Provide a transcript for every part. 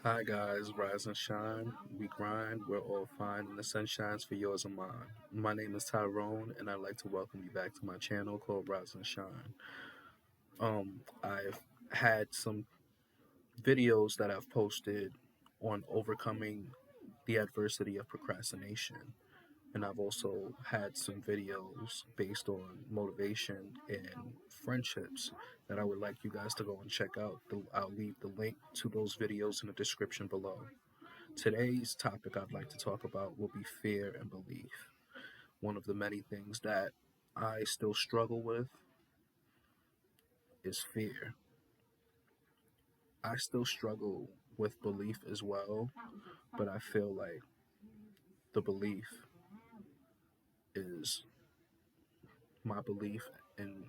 Hi guys, rise and shine. We grind, we're all fine, and the sun shines for yours and mine. My name is Tyrone, and I'd like to welcome you back to my channel called Rise and Shine. I've had some videos that I've posted on overcoming the adversity of procrastination, and I've also had some videos based on motivation and friendships that I would like you guys to go and check out. I'll leave the link to those videos in the description below. Today's topic I'd like to talk about will be fear and belief. One of the many things that I still struggle with is fear. I still struggle with belief as well, but I feel like the belief is my belief in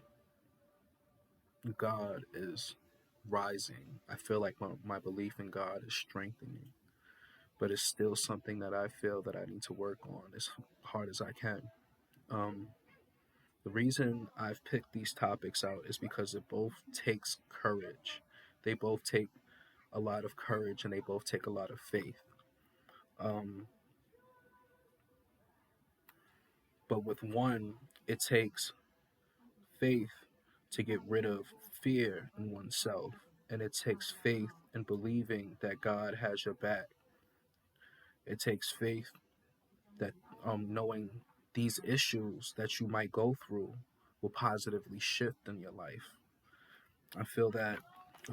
God is rising. I feel like my belief in God is strengthening, but it's still something that I feel that I need to work on as hard as I can. Um, The reason I've picked these topics out is because it both takes courage. They both take a lot of courage and they both take a lot of faith. Um, but with one, it takes faith to get rid of fear in oneself, and it takes faith in believing that God has your back. It takes faith that knowing these issues that you might go through will positively shift in your life. I feel that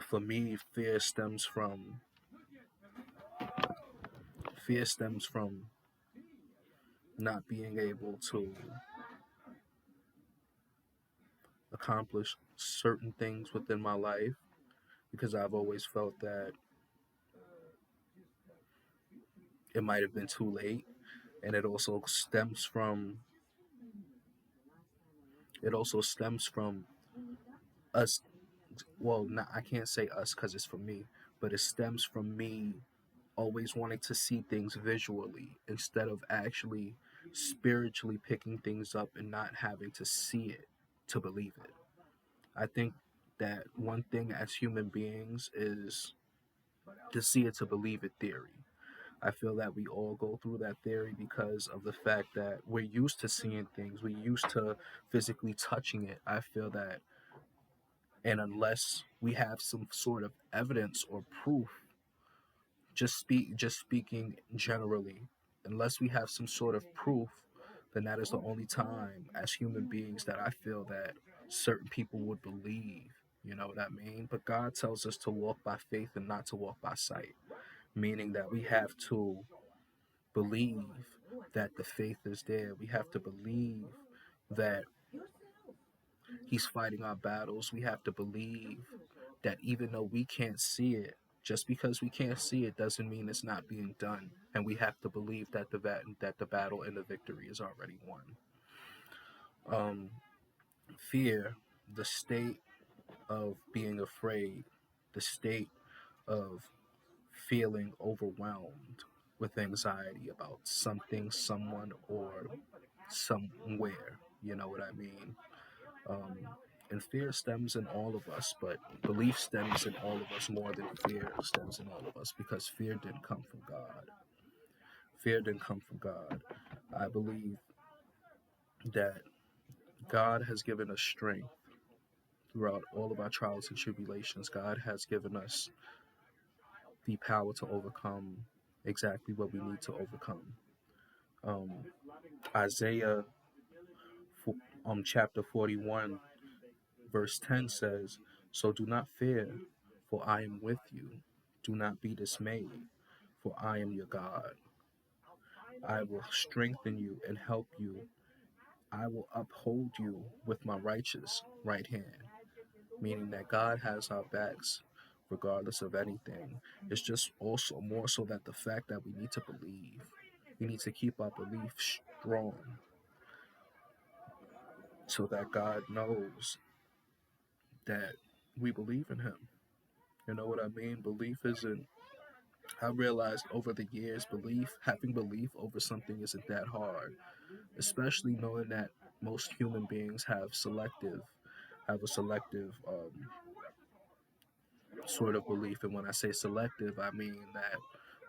for me, fear stems from not being able to accomplish certain things within my life because I've always felt that it might have been too late, and it also stems from us. Well, not, I can't say us because it's from me, but it stems from me always wanting to see things visually instead of actually spiritually picking things up and not having to see it to believe it. I think that one thing as human beings is to see it to believe it theory. I feel that we all go through that theory because of the fact that we're used to seeing things, we're used to physically touching it. I feel that, and unless we have some sort of evidence or proof, just speaking generally, unless we have some sort of proof, then that is the only time as human beings that I feel that certain people would believe. You know what I mean? But God tells us to walk by faith and not to walk by sight, meaning that we have to believe that the faith is there. We have to believe that He's fighting our battles. We have to believe that even though we can't see it, just because we can't see it doesn't mean it's not being done. And we have to believe that the battle and the victory is already won. Um, Fear, the state of being afraid, the state of feeling overwhelmed with anxiety about something, someone, or somewhere. You know what I mean? Um, and fear stems in all of us, but belief stems in all of us more than fear stems in all of us because fear didn't come from God. Fear didn't come from God. I believe that God has given us strength throughout all of our trials and tribulations. God has given us the power to overcome exactly what we need to overcome. Um, Isaiah chapter 41, verse 10 says, "So do not fear, for I am with you. Do not be dismayed, for I am your God. I will strengthen you and help you. I will uphold you with my righteous right hand." Meaning that God has our backs regardless of anything. It's just also more so that the fact that we need to believe. We need to keep our belief strong so that God knows that we believe in Him. You know what I mean? Belief isn't, I realized over the years, having belief over something isn't that hard, especially knowing that most human beings have a selective sort of belief. And when I say selective, I mean that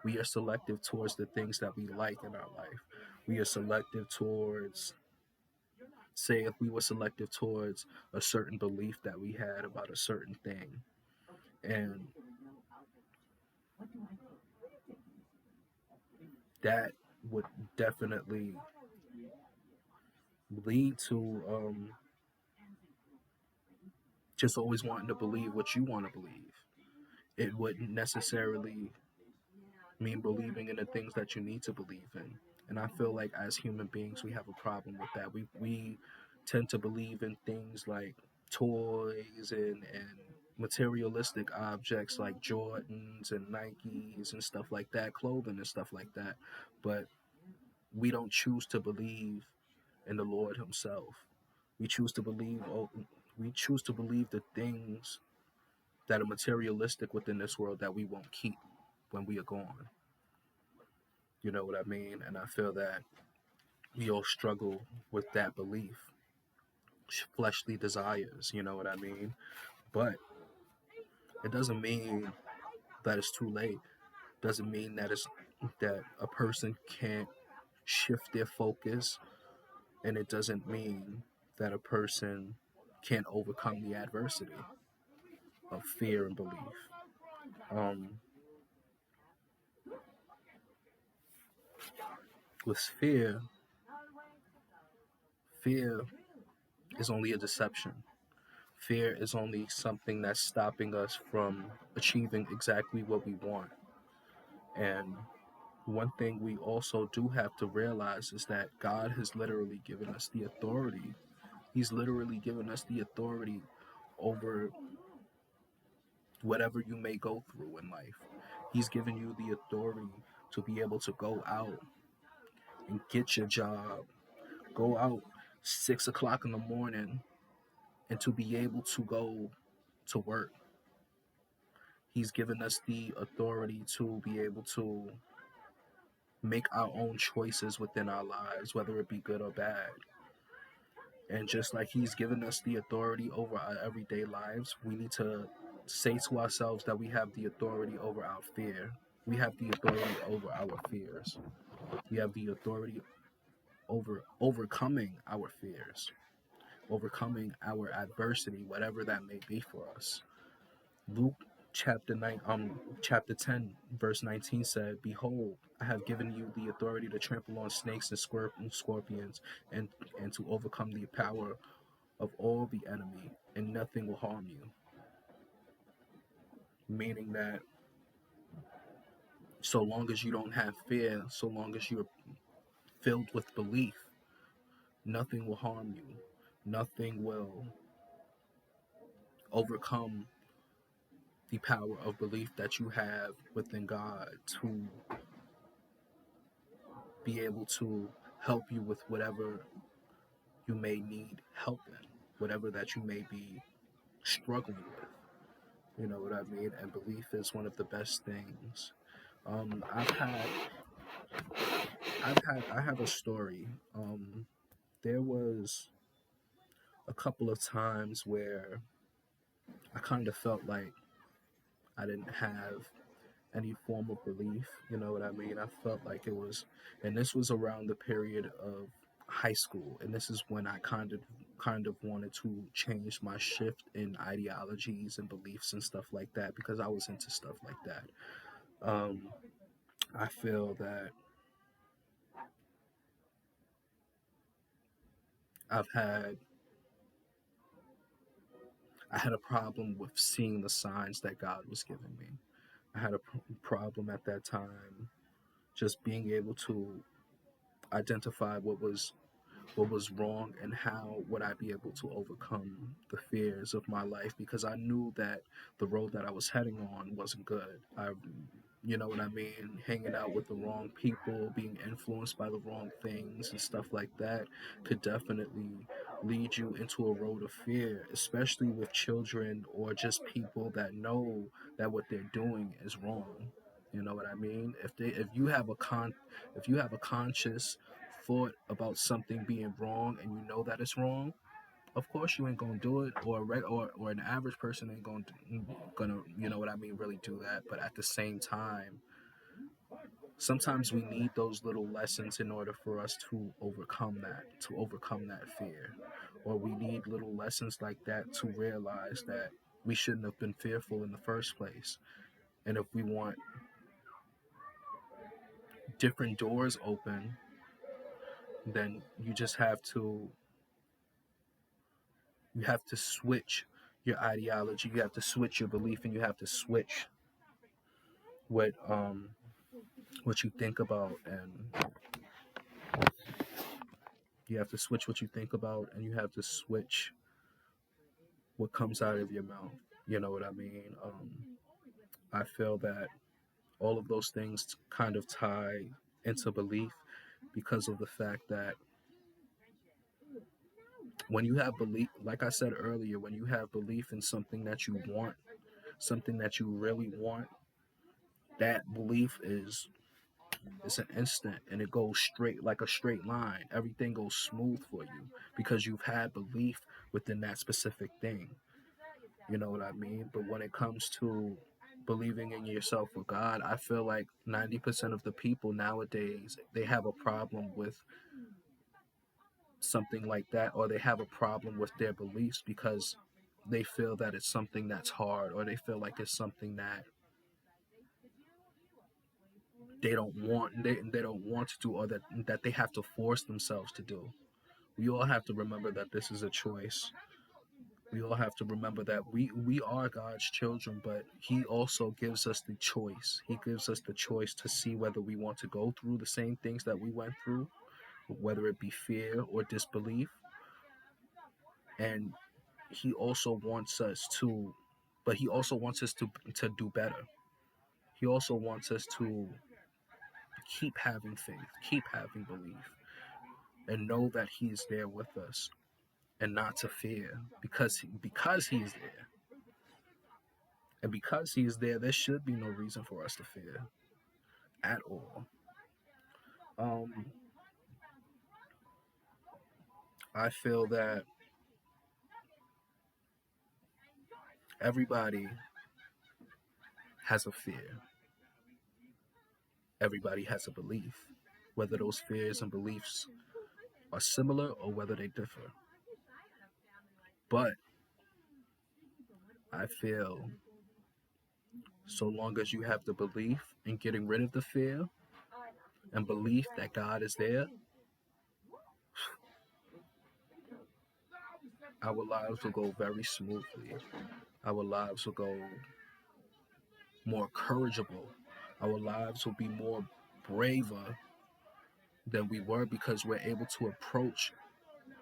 we are selective towards the things that we like in our life. We are selective towards, say, if we were selective towards a certain belief that we had about a certain thing, and that would definitely lead to just always wanting to believe what you want to believe. It wouldn't necessarily mean believing in the things that you need to believe in. And I feel like as human beings, we have a problem with that. We tend to believe in things like toys and materialistic objects like Jordans and Nikes and stuff like that, clothing and stuff like that. But we don't choose to believe in the Lord Himself. We choose to believe. We choose to believe the things that are materialistic within this world that we won't keep when we are gone. You know what I mean? And I feel that we all struggle with that belief, fleshly desires. You know what I mean? But it doesn't mean that it's too late. Doesn't mean that it's that a person can't shift their focus, and it doesn't mean that a person can't overcome the adversity of fear and belief. Um, with fear is only a deception. Fear is only something that's stopping us from achieving exactly what we want. And one thing we also do have to realize is that God has literally given us the authority. He's literally given us the authority over whatever you may go through in life. He's given you the authority to be able to go out and get your job, go out 6 o'clock in the morning, and to be able to go to work. He's given us the authority to be able to make our own choices within our lives, whether it be good or bad. And just like He's given us the authority over our everyday lives, we need to say to ourselves that we have the authority over our fear. We have the authority over our fears. We have the authority over overcoming our fears, overcoming our adversity, whatever that may be for us. Luke chapter 10, verse 19 said, "Behold, I have given you the authority to trample on snakes and scorpions, and to overcome the power of all the enemy, and nothing will harm you." Meaning that so long as you don't have fear, so long as you're filled with belief, nothing will harm you. Nothing will overcome the power of belief that you have within God to be able to help you with whatever you may need help in, whatever that you may be struggling with. You know what I mean? And belief is one of the best things. Um, I've had, I have a story. There was a couple of times where I kind of felt like I didn't have any form of belief. You know what I mean? I felt like it was, and this was around the period of high school, and this is when I kind of wanted to change my shift in ideologies and beliefs and stuff like that because I was into stuff like that. Um, I feel that I've had I had a problem with seeing the signs that God was giving me. I had a problem at that time just being able to identify what was wrong and how would I be able to overcome the fears of my life because I knew that the road that I was heading on wasn't good. You know what I mean? Hanging out with the wrong people, being influenced by the wrong things and stuff like that could definitely lead you into a road of fear, especially with children or just people that know that what they're doing is wrong. You know what I mean? If you have a conscious thought about something being wrong and you know that it's wrong, Of course, you ain't gonna do it, or an average person ain't gonna you know what I mean, really do that. But at the same time, sometimes we need those little lessons in order for us to overcome that fear, or we need little lessons like that to realize that we shouldn't have been fearful in the first place. And if we want different doors open, then you have to switch your ideology, you have to switch your belief, and you have to switch what what you think about, and you have to switch what you think about, and you have to switch what comes out of your mouth. You know what I mean? I feel that all of those things kind of tie into belief, because of the fact that when you have belief, like I said earlier, when you have belief in something that you want, something that you really want, that belief is it's an instant, and it goes straight like a straight line. Everything goes smooth for you because you've had belief within that specific thing. You know what I mean? But when it comes to believing in yourself or God, I feel like 90% of the people nowadays, they have a problem with something like that, or they have a problem with their beliefs because they feel that it's something that's hard, or they feel like it's something that they don't want to do, or that they have to force themselves to do. We all have to remember that this is a choice. We all have to remember that we are God's children, but He also gives us the choice. He gives us the choice to see whether we want to go through the same things that we went through, whether it be fear or disbelief. And He also wants us to, but He also wants us to do better. He also wants us to keep having faith, keep having belief, and know that He is there with us, and not to fear, because He is there. And because He is there, there should be no reason for us to fear at all. Um, I feel that everybody has a fear. Everybody has a belief, whether those fears and beliefs are similar or whether they differ. But I feel so long as you have the belief in getting rid of the fear and belief that God is there, our lives will go very smoothly. Our lives will go more courageable. Our lives will be more braver than we were, because we're able to approach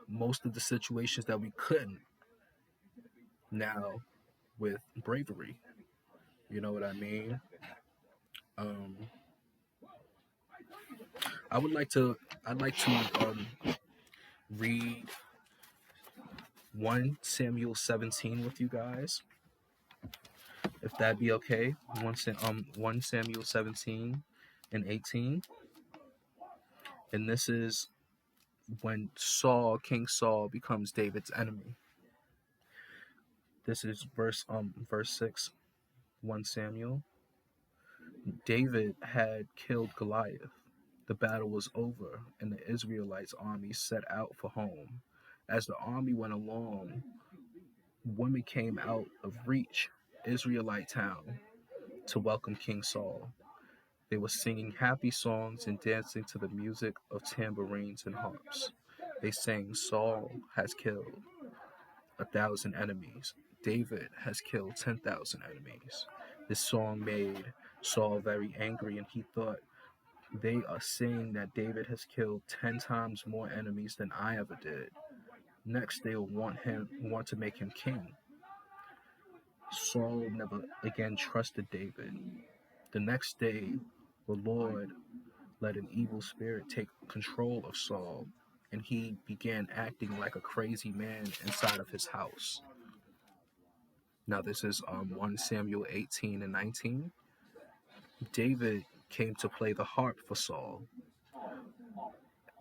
most of the situations that we couldn't now with bravery. You know what I mean? Um, I would like to. I'd like to read 1 Samuel 17 with you guys, if that'd be okay. 1 Samuel 17 and 18, and this is when King Saul becomes David's enemy. This is verse 6, 1 Samuel. David had killed Goliath. The battle was over, and the Israelites' army set out for home. As the army went along, women came out of Reach, Israelite town, to welcome King Saul. They were singing happy songs and dancing to the music of tambourines and harps. They sang, "Saul has killed 1,000 enemies. David has killed 10,000 enemies." This song made Saul very angry, and he thought, they are saying that David has killed 10 times more enemies than I ever did. Next, they will want to make him king. Saul never again trusted David. The next day, the Lord let an evil spirit take control of Saul, and he began acting like a crazy man inside of his house. Now, this is 1 Samuel 18 and 19. David came to play the harp for Saul,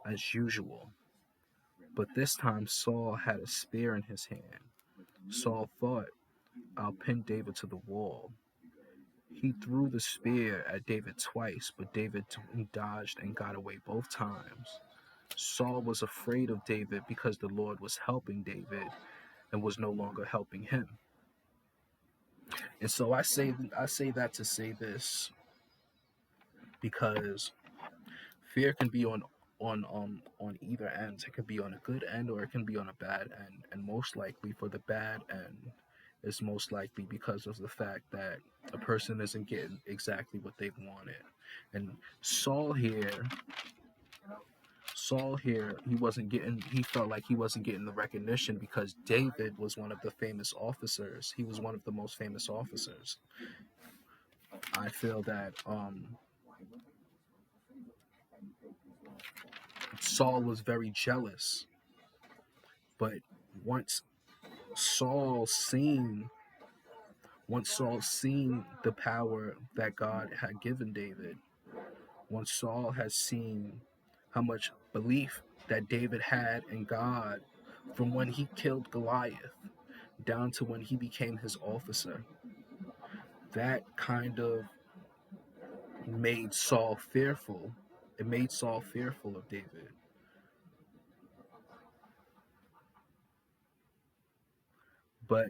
as usual, But this time Saul had a spear in his hand. Saul thought, I'll pin David to the wall. He threw the spear at David twice, but David dodged and got away both times. Saul was afraid of David because the Lord was helping David and was no longer helping him. And so I say that to say this, because fear can be on either end. It can be on a good end or it can be on a bad end. And most likely for the bad end is most likely because of the fact that a person isn't getting exactly what they wanted. And Saul here, he felt like he wasn't getting the recognition because David was one of the famous officers. He was one of the most famous officers. I feel that Saul was very jealous, but once Saul seen once Saul seen the power that God had given David, once Saul has seen how much belief that David had in God from when he killed Goliath down to when he became his officer, that kind of made Saul fearful. It made Saul fearful of David. But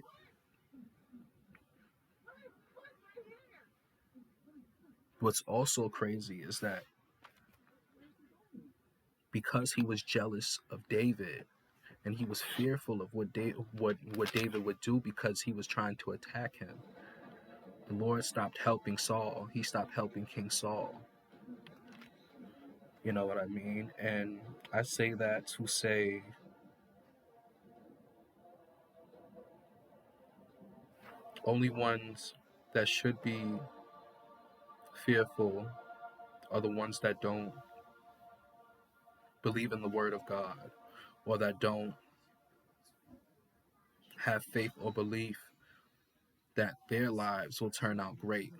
what's also crazy is that because he was jealous of David and he was fearful of what David would do because he was trying to attack him, the Lord stopped helping Saul. He stopped helping King Saul. You know what I mean? And I say that to say only ones that should be fearful are the ones that don't believe in the word of God, or that don't have faith or belief that their lives will turn out great.